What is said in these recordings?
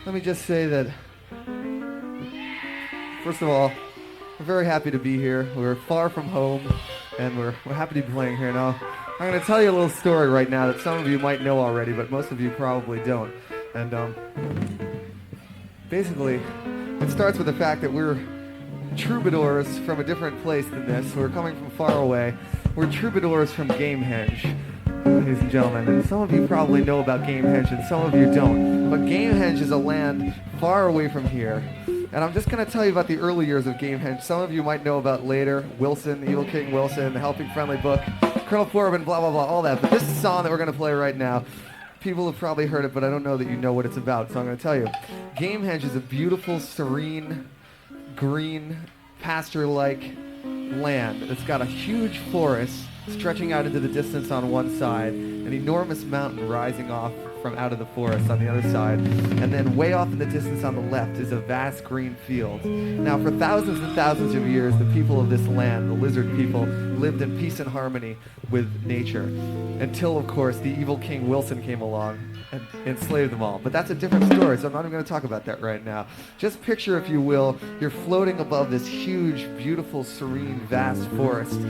Let me just say that, first of all, we're very happy to be here. We're far from home, and we're happy to be playing here. Now, I'm going to tell you a little story right now that some of you might know already, but most of you probably don't. And basically, it starts with the fact that we're troubadours from a different place than this. We're coming from far away. We're troubadours from Gamehenge, ladies and gentlemen. And some of you probably know about Gamehenge, and some of you don't. But Gamehenge is a land far away from here. And I'm just going to tell you about the early years of Gamehenge. Some of you might know about later. Wilson, Evil King Wilson, The Helping Friendly Book, Colonel Forbin, blah, blah, blah, all that. But this song that we're going to play right now, people have probably heard it, but I don't know that you know what it's about, so I'm going to tell you. Gamehenge is a beautiful, serene, green, pasture-like land. It's got a huge forest stretching out into the distance on one side, an enormous mountain rising off from out of the forest on the other side, and then way off in the distance on the left is a vast green field. Now, for thousands and thousands of years, the people of this land, the lizard people, lived in peace and harmony with nature, until, of course, the evil King Wilson came along and enslaved them all. But that's a different story, so I'm not even going to talk about that right now. Just picture, if you will, you're floating above this huge, beautiful, serene, vast forest.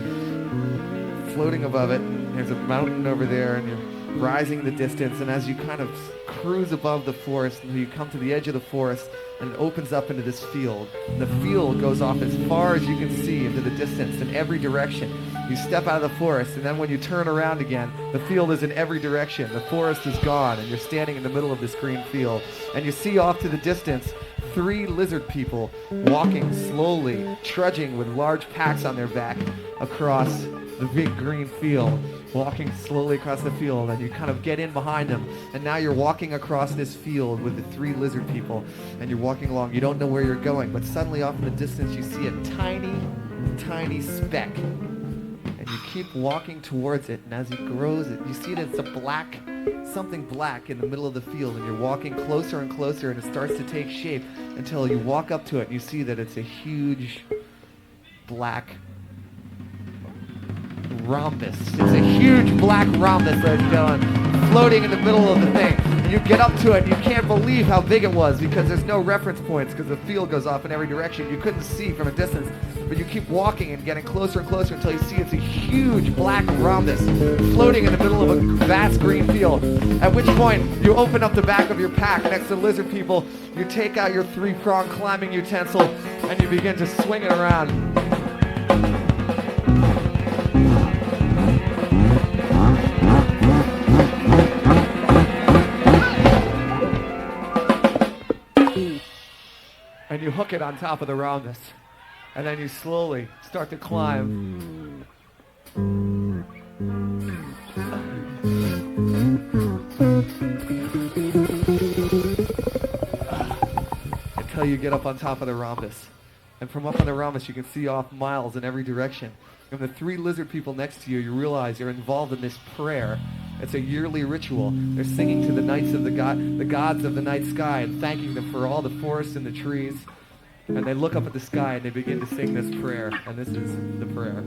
Floating above it, and there's a mountain over there, and you're rising in the distance, and as you kind of cruise above the forest, and you come to the edge of the forest, and it opens up into this field. And the field goes off as far as you can see into the distance in every direction. You step out of the forest, and then when you turn around again, the field is in every direction. The forest is gone, and you're standing in the middle of this green field. And you see off to the distance 3 lizard people walking slowly, trudging with large packs on their back across the big green field, walking slowly across the field, and you kind of get in behind them, and now you're walking across this field with the 3 lizard people, and you're walking along. You don't know where you're going, but suddenly off in the distance you see a tiny, tiny speck, and you keep walking towards it, and as it grows, you see that it's a black, something black in the middle of the field, and you're walking closer and closer, and it starts to take shape until you walk up to it, and you see that it's a huge black rhombus. It's a huge black rhombus that's going floating in the middle of the thing. And you get up to it, and you can't believe how big it was because there's no reference points because the field goes off in every direction. You couldn't see from a distance, but you keep walking and getting closer and closer until you see it's a huge black rhombus floating in the middle of a vast green field. At which point, you open up the back of your pack next to the lizard people, you take out your 3-pronged climbing utensil, and you begin to swing it around. And you hook it on top of the rhombus, and then you slowly start to climb. Until you get up on top of the rhombus. And from up on the rhombus, you can see off miles in every direction. And the 3 lizard people next to you, you realize you're involved in this prayer. It's a yearly ritual. They're singing to the nights of the gods of the night sky, and thanking them for all the forests and the trees. And they look up at the sky and they begin to sing this prayer. And this is the prayer.